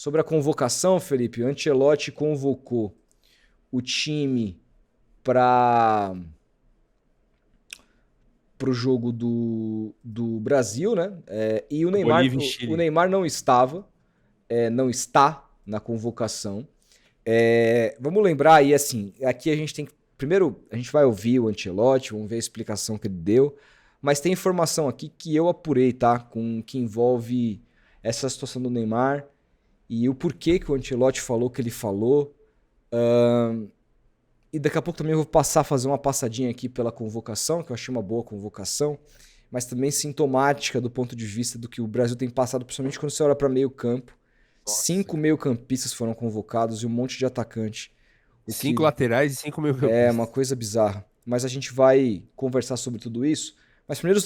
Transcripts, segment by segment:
Sobre a convocação, Felipe, o Ancelotti convocou o time para o jogo do Brasil, né? E Bolívia e o Chile. Neymar não não está na convocação. Vamos lembrar aí, assim, aqui a gente tem que... Primeiro, a gente vai ouvir o Ancelotti, vamos ver a explicação que ele deu, mas tem informação aqui que eu apurei, tá? Que envolve essa situação do Neymar e o porquê que o Ancelotti falou o que ele falou. E daqui a pouco também eu vou fazer uma passadinha aqui pela convocação, que eu achei uma boa convocação, mas também sintomática do ponto de vista do que o Brasil tem passado, principalmente quando você olha para meio campo. 5 meio-campistas foram convocados e um monte de atacante. 5 laterais e 5 meio-campistas. É uma coisa bizarra. Mas a gente vai conversar sobre tudo isso. Mas primeiro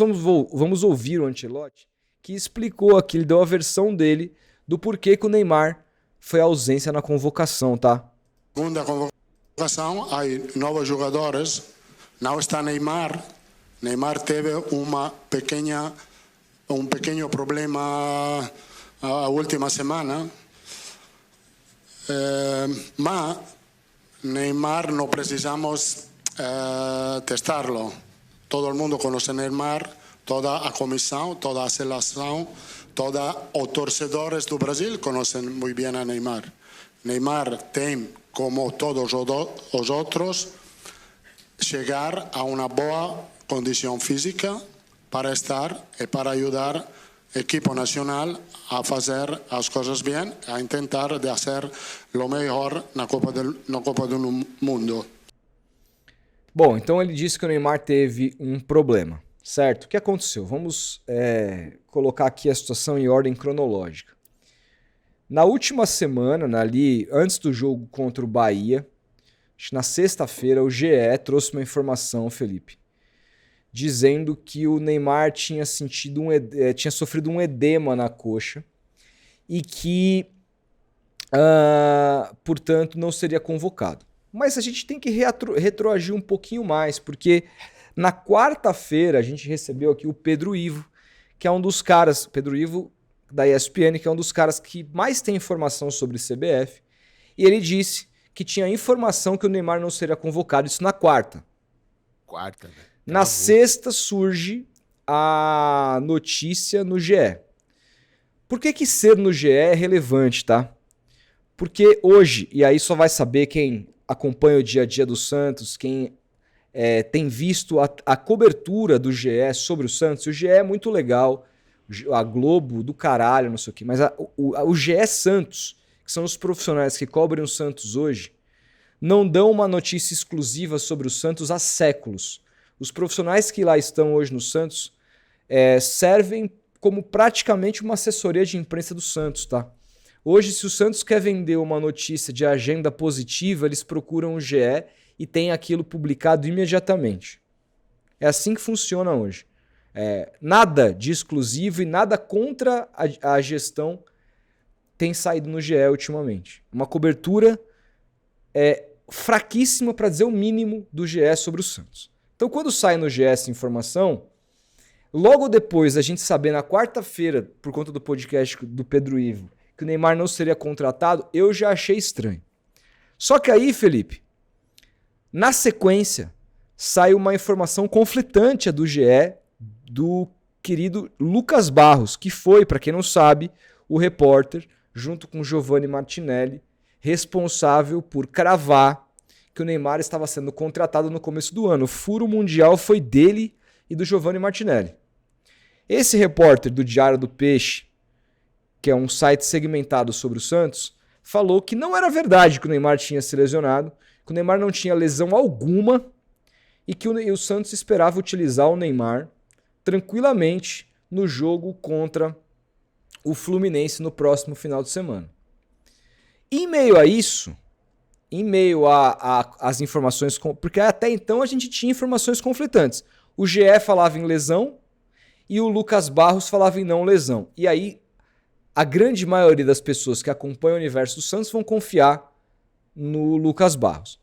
vamos ouvir o Ancelotti, que explicou aqui, ele deu a versão dele do porquê que o Neymar foi a ausência na convocação, tá? Segunda convocação, há novos jogadores. Não está Neymar. Neymar teve um pequeno problema a última semana. Mas Neymar não precisamos testarlo. Todo mundo conhece Neymar, toda a comissão, toda a seleção, todos os torcedores do Brasil conhecem muito bem a Neymar. Neymar tem, como todos os outros, chegar a uma boa condição física para estar e para ajudar o equipo nacional a fazer as coisas bem, a tentar de fazer o melhor na Copa do Mundo. Bom, então ele disse que o Neymar teve um problema, certo? O que aconteceu? Vamos colocar aqui a situação em ordem cronológica. Na última semana, ali, antes do jogo contra o Bahia, na sexta-feira, o GE trouxe uma informação, Felipe, dizendo que o Neymar tinha sofrido um edema na coxa e que, portanto, não seria convocado. Mas a gente tem que retroagir um pouquinho mais, porque na quarta-feira a gente recebeu aqui o Pedro Ivo, que é um dos caras, Pedro Ivo da ESPN, que é um dos caras que mais tem informação sobre CBF, e ele disse que tinha informação que o Neymar não seria convocado, isso na quarta. Né? Na sexta surge a notícia no GE. Por que ser no GE é relevante, tá? Porque hoje, e aí só vai saber quem acompanha o dia a dia do Santos, quem tem visto a cobertura do GE sobre o Santos. O GE é muito legal, a Globo do caralho, não sei o quê, mas o GE Santos, que são os profissionais que cobrem o Santos hoje, não dão uma notícia exclusiva sobre o Santos há séculos. Os profissionais que lá estão hoje no Santos servem como praticamente uma assessoria de imprensa do Santos, tá? Hoje, se o Santos quer vender uma notícia de agenda positiva, eles procuram o GE e tem aquilo publicado imediatamente. É assim que funciona hoje. Nada de exclusivo e nada contra a gestão tem saído no GE ultimamente. Uma cobertura fraquíssima, para dizer o mínimo, do GE sobre o Santos. Então, quando sai no GE essa informação, logo depois a gente saber na quarta-feira, por conta do podcast do Pedro Ivo, que o Neymar não seria contratado, eu já achei estranho. Só que aí, Felipe, na sequência, sai uma informação conflitante do GE do querido Lucas Barros, que foi, para quem não sabe, o repórter, junto com Giovanni Martinelli, responsável por cravar que o Neymar estava sendo contratado no começo do ano. O furo mundial foi dele e do Giovanni Martinelli. Esse repórter do Diário do Peixe, que é um site segmentado sobre o Santos, falou que não era verdade que o Neymar tinha se lesionado, que o Neymar não tinha lesão alguma e que o Santos esperava utilizar o Neymar tranquilamente no jogo contra o Fluminense no próximo final de semana. Em meio a isso, em meio às informações, porque até então a gente tinha informações conflitantes. O GE falava em lesão e o Lucas Barros falava em não lesão. E aí a grande maioria das pessoas que acompanham o universo do Santos vão confiar no Lucas Barros.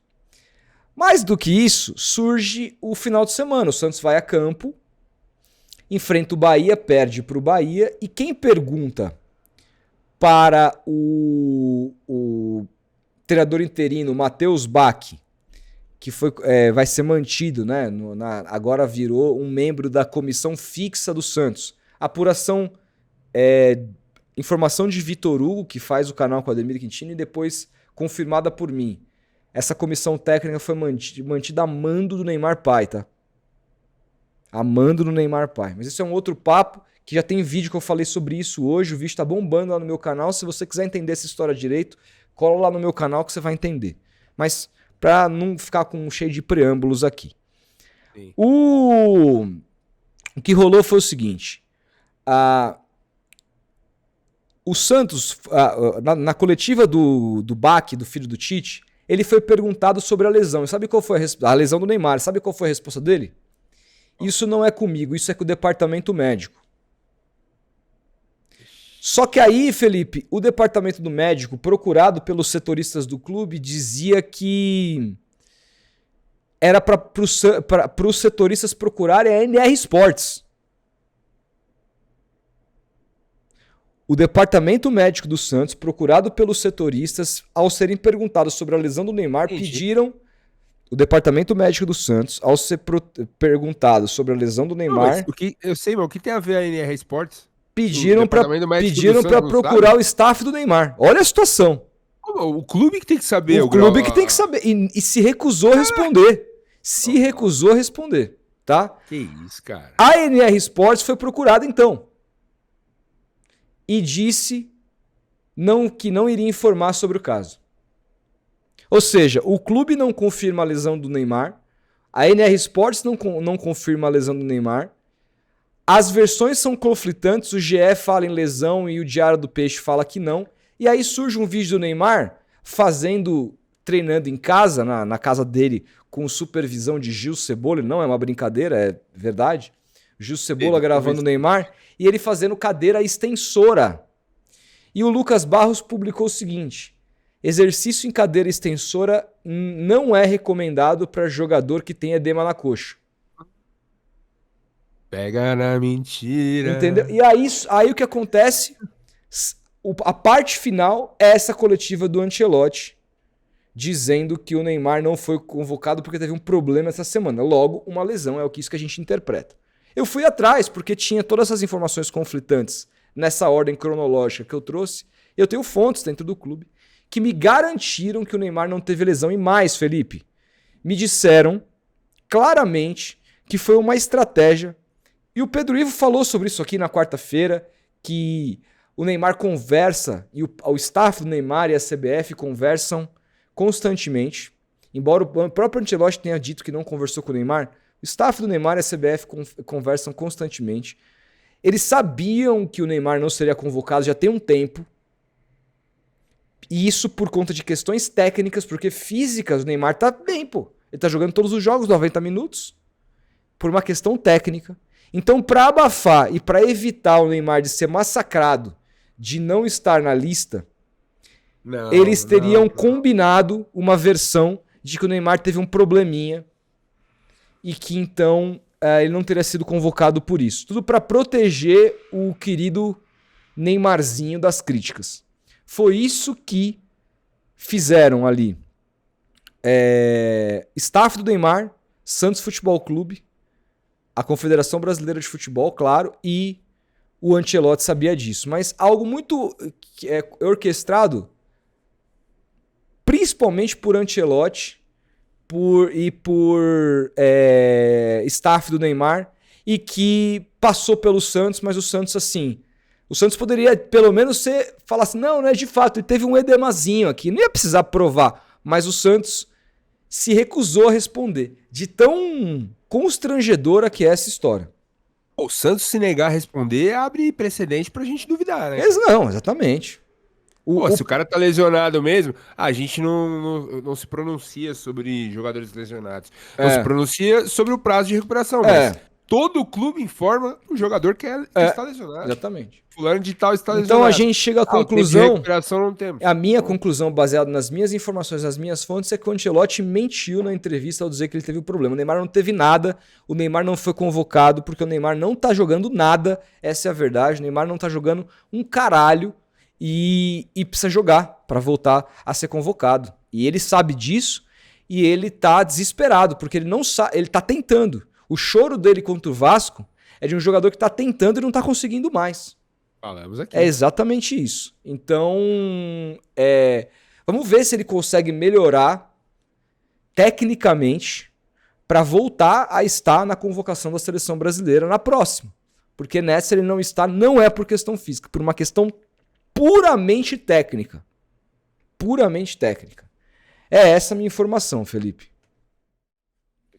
Mais do que isso, surge o final de semana. O Santos vai a campo, enfrenta o Bahia, perde para o Bahia, e quem pergunta para o treinador interino Matheus Bach, que vai ser mantido, né? Agora virou um membro da comissão fixa do Santos. Apuração, informação de Vitor Hugo, que faz o canal com o Ademir Quintino, e depois confirmada por mim. Essa comissão técnica foi mantida a mando do Neymar pai, tá? A mando do Neymar pai. Mas isso é um outro papo, que já tem vídeo que eu falei sobre isso hoje. O vídeo tá bombando lá no meu canal. Se você quiser entender essa história direito, cola lá no meu canal que você vai entender. Mas para não ficar cheio de preâmbulos aqui. Sim. O que rolou foi o seguinte. O Santos, na coletiva do Bach, do filho do Tite, ele foi perguntado sobre a lesão. E sabe qual foi a lesão do Neymar? Sabe qual foi a resposta dele? Isso não é comigo, isso é com o departamento médico. Só que aí, Felipe, o departamento do médico, procurado pelos setoristas do clube, dizia que era para os setoristas procurarem a NR Sports. O departamento médico do Santos, procurado pelos setoristas, ao serem perguntados sobre a lesão do Neymar, pediram... O departamento médico do Santos, ao ser perguntado sobre a lesão do Neymar... eu sei, mas o que tem a ver a NR Sports? Pediram para procurar o staff do Neymar. Olha a situação. O clube que tem que saber. O clube que tem que saber. E se recusou a responder. Se recusou a responder, tá? Que isso, cara. A NR Sports foi procurada, então. E disse que não iria informar sobre o caso. Ou seja, o clube não confirma a lesão do Neymar, a NR Sports não confirma a lesão do Neymar, as versões são conflitantes, o GE fala em lesão e o Diário do Peixe fala que não, e aí surge um vídeo do Neymar treinando em casa, na casa dele, com supervisão de Gil Cebola, não é uma brincadeira, é verdade, Gil Cebola gravando o Neymar, e ele fazendo cadeira extensora. E o Lucas Barros publicou o seguinte: exercício em cadeira extensora não é recomendado para jogador que tem edema na coxa. Pega na mentira. Entendeu? E aí o que acontece? A parte final é essa coletiva do Ancelotti, dizendo que o Neymar não foi convocado porque teve um problema essa semana. Logo, uma lesão, isso que a gente interpreta. Eu fui atrás porque tinha todas essas informações conflitantes nessa ordem cronológica que eu trouxe. Eu tenho fontes dentro do clube que me garantiram que o Neymar não teve lesão. E mais, Felipe, me disseram claramente que foi uma estratégia. E o Pedro Ivo falou sobre isso aqui na quarta-feira, que o Neymar conversa, e o staff do Neymar e a CBF conversam constantemente. Embora o próprio Ancelotti tenha dito que não conversou com o Neymar, o staff do Neymar e a CBF conversam constantemente. Eles sabiam que o Neymar não seria convocado já tem um tempo. E isso por conta de questões técnicas, porque físicas, o Neymar tá bem, pô. Ele tá jogando todos os jogos, 90 minutos, por uma questão técnica. Então, para abafar e para evitar o Neymar de ser massacrado, de não estar na lista, eles teriam combinado uma versão de que o Neymar teve um probleminha e que então ele não teria sido convocado por isso. Tudo para proteger o querido Neymarzinho das críticas. Foi isso que fizeram ali. Staff do Neymar, Santos Futebol Clube, a Confederação Brasileira de Futebol, claro, e o Ancelotti sabia disso. Mas algo muito orquestrado, principalmente por Ancelotti e por staff do Neymar, e que passou pelo Santos, mas o Santos assim... O Santos poderia, pelo menos, falar assim, não é de fato, ele teve um edemazinho aqui, não ia precisar provar, mas o Santos se recusou a responder, de tão constrangedora que é essa história. O Santos se negar a responder abre precedente pra gente duvidar, né? Não, exatamente. Se o cara tá lesionado mesmo, a gente não se pronuncia sobre jogadores lesionados. Não se pronuncia sobre o prazo de recuperação, mas todo clube informa o jogador que está lesionado. Exatamente. Fulano de tal está lesionado. Então a gente chega à conclusão... tempo de recuperação não temos. A minha conclusão, baseada nas minhas informações, nas minhas fontes, é que o Ancelotti mentiu na entrevista ao dizer que ele teve um problema. O Neymar não teve nada, o Neymar não foi convocado, porque o Neymar não tá jogando nada, essa é a verdade, o Neymar não tá jogando um caralho, e precisa jogar para voltar a ser convocado. E ele sabe disso e ele tá desesperado, porque ele não sabe, ele tá tentando. O choro dele contra o Vasco é de um jogador que tá tentando e não tá conseguindo mais. Falamos aqui. É exatamente isso. Então, vamos ver se ele consegue melhorar tecnicamente para voltar a estar na convocação da seleção brasileira na próxima. Porque nessa ele não está, não é por questão física, por uma questão puramente técnica. Puramente técnica. É essa a minha informação, Felipe.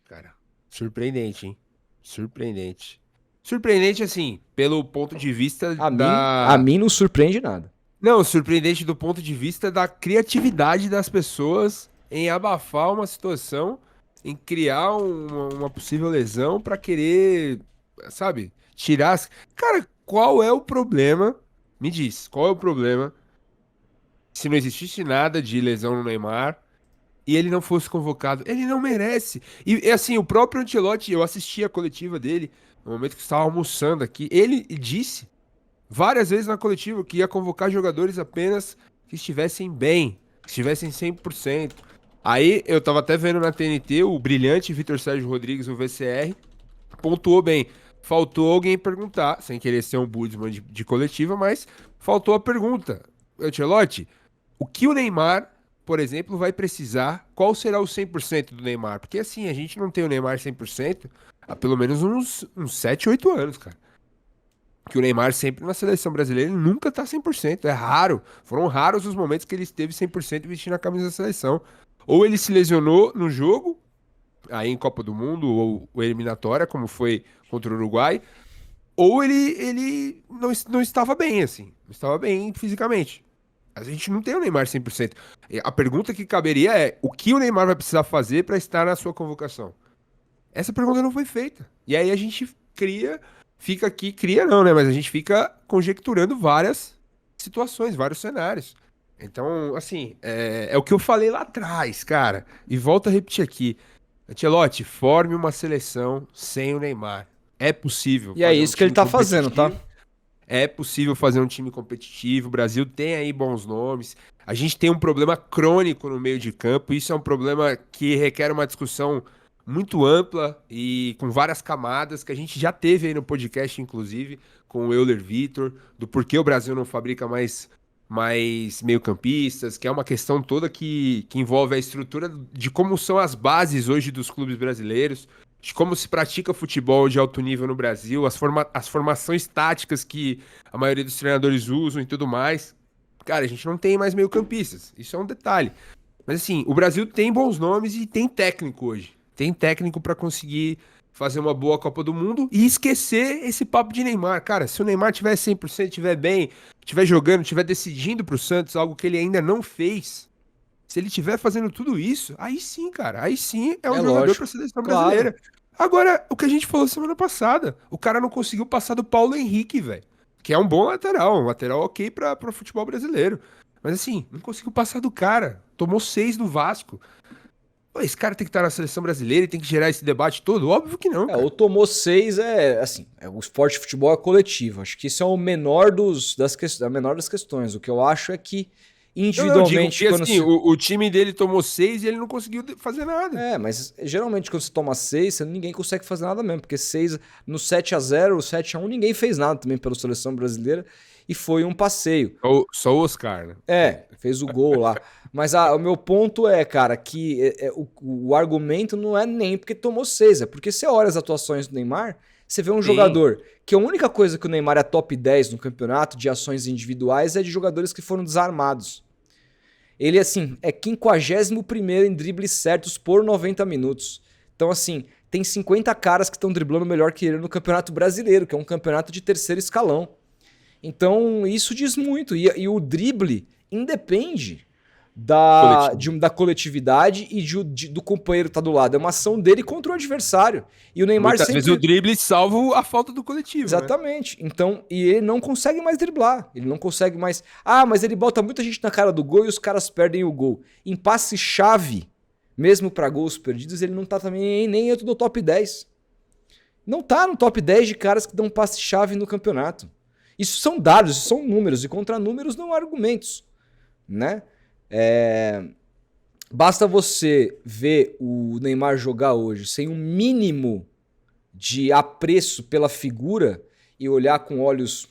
Cara, surpreendente, hein? Surpreendente. Surpreendente, assim, pelo ponto de vista A mim não surpreende nada. Não, surpreendente do ponto de vista da criatividade das pessoas em abafar uma situação, em criar uma possível lesão pra querer, sabe, tirar as... Cara, qual é o problema? Me diz, qual é o problema se não existisse nada de lesão no Neymar e ele não fosse convocado? Ele não merece. E assim, o próprio Ancelotti, eu assisti a coletiva dele no momento que estava almoçando aqui, ele disse várias vezes na coletiva que ia convocar jogadores apenas que estivessem bem, que estivessem 100%. Aí eu tava até vendo na TNT, o brilhante Vitor Sérgio Rodrigues, o VCR, pontuou bem. Faltou alguém perguntar, sem querer ser um Budsman de coletiva, mas faltou a pergunta. Ancelotti, o que o Neymar, por exemplo, vai precisar? Qual será o 100% do Neymar? Porque assim, a gente não tem o Neymar 100% há pelo menos uns 7, 8 anos, cara. Que o Neymar sempre na seleção brasileira ele nunca tá 100%. É raro. Foram raros os momentos que ele esteve 100% vestindo a camisa da seleção. Ou ele se lesionou no jogo, aí em Copa do Mundo, ou eliminatória, como foi contra o Uruguai, ou ele não estava bem, assim. Não estava bem fisicamente. A gente não tem o Neymar 100%. A pergunta que caberia é, o que o Neymar vai precisar fazer para estar na sua convocação? Essa pergunta não foi feita. E aí a gente fica aqui, não, né? Mas a gente fica conjecturando várias situações, vários cenários. Então, assim, é o que eu falei lá atrás, cara. E volto a repetir aqui. Ancelotti, forme uma seleção sem o Neymar. É possível. E é isso que ele tá fazendo, tá? É possível fazer um time competitivo. O Brasil tem aí bons nomes. A gente tem um problema crônico no meio de campo. Isso é um problema que requer uma discussão muito ampla e com várias camadas, que a gente já teve aí no podcast, inclusive, com o Euler Vitor, do porquê o Brasil não fabrica mais meio-campistas, que é uma questão toda que envolve a estrutura de como são as bases hoje dos clubes brasileiros, de como se pratica futebol de alto nível no Brasil, as formações táticas que a maioria dos treinadores usam e tudo mais. Cara, a gente não tem mais meio-campistas, isso é um detalhe. Mas assim, o Brasil tem bons nomes e tem técnico hoje. Tem técnico pra conseguir fazer uma boa Copa do Mundo e esquecer esse papo de Neymar. Cara, se o Neymar tiver 100%, tiver bem, tiver jogando, tiver decidindo pro Santos, algo que ele ainda não fez, se ele tiver fazendo tudo isso, aí sim, cara, aí sim é um jogador pra seleção brasileira. Agora, o que a gente falou semana passada, o cara não conseguiu passar do Paulo Henrique, velho, que é um bom lateral, um lateral ok pra futebol brasileiro. Mas assim, não conseguiu passar do cara, tomou 6 no Vasco. Esse cara tem que estar na seleção brasileira e tem que gerar esse debate todo? Óbvio que não, cara. O tomou 6 o esporte de futebol é coletivo. Acho que isso é o menor a menor das questões. O que eu acho é que individualmente... o time dele tomou 6 e ele não conseguiu fazer nada. Mas geralmente quando você toma 6, ninguém consegue fazer nada mesmo, porque 6 no 7-0, o 7-1, ninguém fez nada também pela seleção brasileira e foi um passeio. Só o Oscar, né? Fez o gol lá. Mas o meu ponto é, cara, que o argumento não é nem porque tomou 6, é porque você olha as atuações do Neymar, você vê um jogador que a única coisa que o Neymar é top 10 no campeonato de ações individuais é de jogadores que foram desarmados. Ele, assim, é 51º em dribles certos por 90 minutos. Então, assim, tem 50 caras que estão driblando melhor que ele no Campeonato Brasileiro, que é um campeonato de terceiro escalão. Então, isso diz muito. E o drible independe da coletividade e do companheiro que tá do lado. É uma ação dele contra o adversário. E o Neymar muitas vezes o drible salva a falta do coletivo. Exatamente. Né? Então, e ele não consegue mais driblar. Ele não consegue mais... mas ele bota muita gente na cara do gol e os caras perdem o gol. Em passe-chave, mesmo para gols perdidos, ele não tá também nem dentro do top 10. Não tá no top 10 de caras que dão passe-chave no campeonato. Isso são dados, isso são números, e contra números não há argumentos, né? Basta você ver o Neymar jogar hoje sem um mínimo de apreço pela figura e olhar com olhos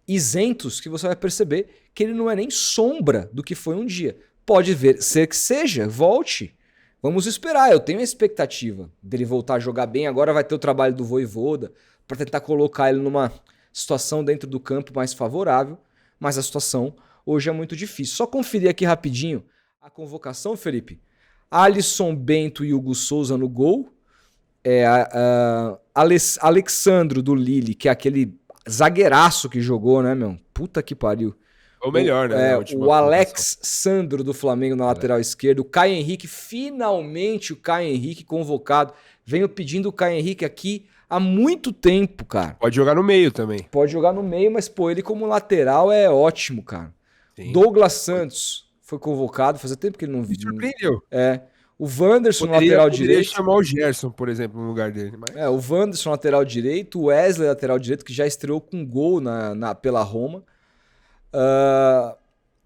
isentos que você vai perceber que ele não é nem sombra do que foi um dia. Pode ser que seja, volte. Vamos esperar, eu tenho a expectativa dele voltar a jogar bem. Agora vai ter o trabalho do Vojvoda para tentar colocar ele numa situação dentro do campo mais favorável, mas a situação hoje é muito difícil. Só conferir aqui rapidinho a convocação, Felipe. Alisson, Bento e Hugo Souza no gol. Alexandro do Lille, que é aquele zagueiraço que jogou, né, meu? Puta que pariu. Ou melhor, né? O Alex Sandro do Flamengo na lateral esquerda. O Caio Henrique, finalmente o Caio Henrique convocado. Venho pedindo o Caio Henrique aqui há muito tempo, cara. Pode jogar no meio também. Pode jogar no meio, mas, pô, ele como lateral é ótimo, cara. Sim. Douglas Santos foi convocado, fazia tempo que ele não viu. Me surpreendeu. O Wanderson, lateral direito. Poderia chamar o Gerson, por exemplo, no lugar dele. Mas... o Wanderson, lateral direito. O Wesley, lateral direito, que já estreou com gol pela Roma.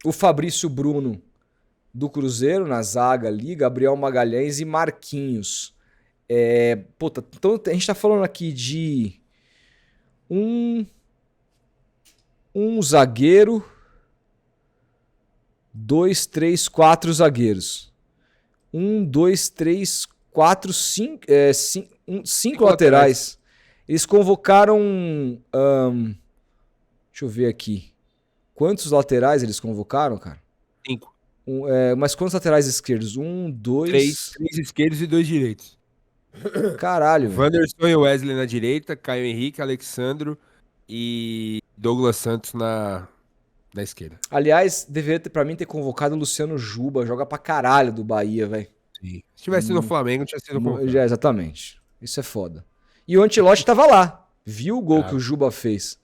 O Fabrício Bruno, do Cruzeiro, na zaga ali. Gabriel Magalhães e Marquinhos. Então a gente tá falando aqui de um zagueiro, 2, 3, 4 zagueiros. 1, 2, 3, 4, 5 laterais. Eles convocaram... deixa eu ver aqui. Quantos laterais eles convocaram, cara? 5. Mas quantos laterais esquerdos? 1, 2... 3 esquerdos e 2 direitos. Caralho, velho. Wanderson e Wesley na direita, Caio Henrique, Alexandro e Douglas Santos na esquerda. Aliás, deveria pra mim ter convocado o Luciano Juba, joga pra caralho do Bahia, velho. Se tivesse no Flamengo, tinha sido bom. Exatamente. Isso é foda. E o Ancelotti tava lá, viu o gol que o Juba fez.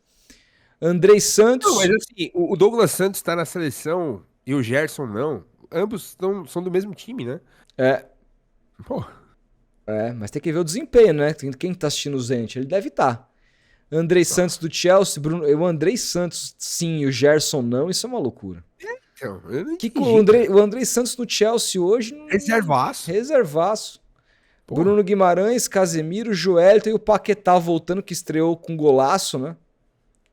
Andrei Santos... Não, mas assim, o Douglas Santos tá na seleção e o Gerson não. Ambos são do mesmo time, né? Pô. Mas tem que ver o desempenho, né? Quem tá assistindo o Zenit? Ele deve estar. Andrei Santos do Chelsea, o Andrei Santos sim, o Gerson não, isso é uma loucura. Então, eu não entendi, o Andrei Santos no Chelsea hoje... Reservaço. Porra. Bruno Guimarães, Casemiro, Joelito e o Paquetá voltando, que estreou com golaço, né?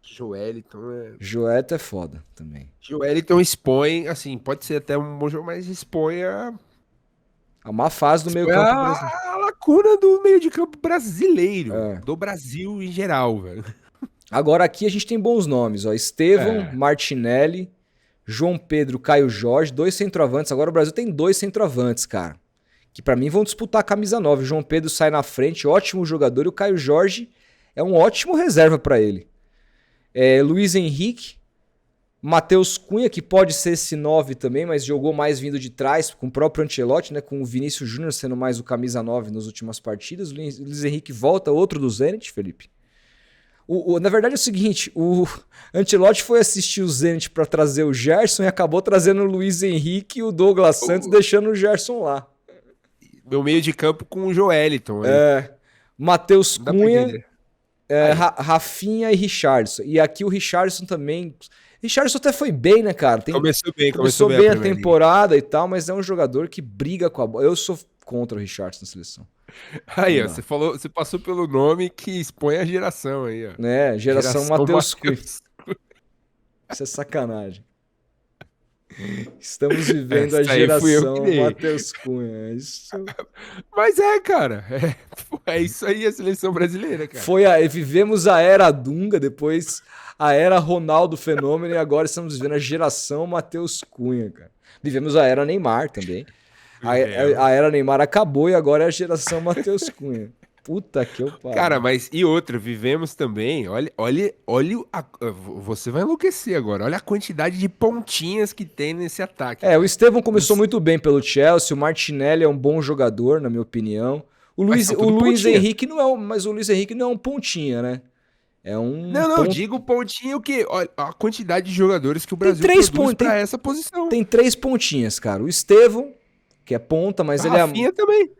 Joelito é foda também. Joelito expõe, assim, pode ser até um bom jogo, mas expõe a má fase do meio campo brasileiro. A lacuna do meio de campo brasileiro, do Brasil em geral, velho. Agora aqui a gente tem bons nomes, ó. Estevão, Martinelli, João Pedro, Caio Jorge, 2 centroavantes. Agora o Brasil tem 2 centroavantes, cara. Que pra mim vão disputar a camisa 9. O João Pedro sai na frente, ótimo jogador. E o Caio Jorge é um ótimo reserva pra ele. Luiz Henrique, Matheus Cunha, que pode ser esse 9 também, mas jogou mais vindo de trás, com o próprio Ancelotti, né, com o Vinícius Júnior sendo mais o camisa 9 nas últimas partidas. O Luiz Henrique volta, outro do Zenit, Felipe. Na verdade é o seguinte, o Ancelotti foi assistir o Zenit para trazer o Gerson e acabou trazendo o Luiz Henrique e o Douglas Santos, deixando o Gerson lá. Meu meio de campo com o Joeliton. Matheus Cunha... Rafinha e Richarlison. E aqui o Richarlison também. Richarlison até foi bem, né, cara? Começou bem a temporada e tal, mas é um jogador que briga com a bola. Eu sou contra o Richarlison na seleção. Aí, ó, você passou pelo nome que expõe a geração aí, ó. Geração Matheus Cunha. Isso é sacanagem. Estamos vivendo a geração Matheus Cunha. Isso... Mas cara. É isso aí a seleção brasileira, cara. Vivemos a era Dunga, depois a era Ronaldo Fenômeno e agora estamos vivendo a geração Matheus Cunha, cara. Vivemos a era Neymar também. A era Neymar acabou e agora é a geração Matheus Cunha. Puta que eu paro. Cara, mas e outra, vivemos também, olha você vai enlouquecer agora, olha a quantidade de pontinhas que tem nesse ataque. O Estevão começou muito bem pelo Chelsea, o Martinelli é um bom jogador, na minha opinião. O Luiz Henrique não é mas o Luiz Henrique não é um pontinha, né? É um... Não, digo pontinha o quê? Olha a quantidade de jogadores que o Brasil produz pra essa posição. Tem 3 pontinhas, cara. O Estevão, que é ponta, mas ele Rafinha também.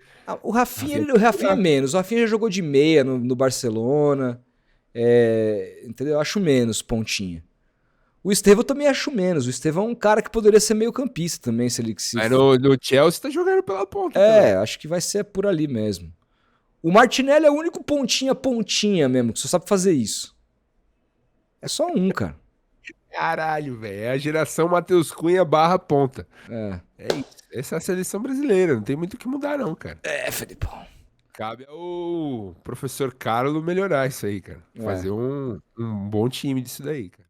O Rafinha é menos. O Rafinha já jogou de meia no Barcelona. Entendeu? Eu acho menos pontinha. O Estevão eu também acho menos. O Estevão é um cara que poderia ser meio campista também, se ele... Mas no Chelsea tá jogando pela ponta. Acho que vai ser por ali mesmo. O Martinelli é o único pontinha mesmo, que só sabe fazer isso. É só um, cara. Caralho, velho. É a geração Matheus Cunha / ponta. É isso. Essa é a seleção brasileira. Não tem muito o que mudar, não, cara. Felipão. Cabe ao professor Carlos melhorar isso aí, cara. Fazer um bom time disso daí, cara.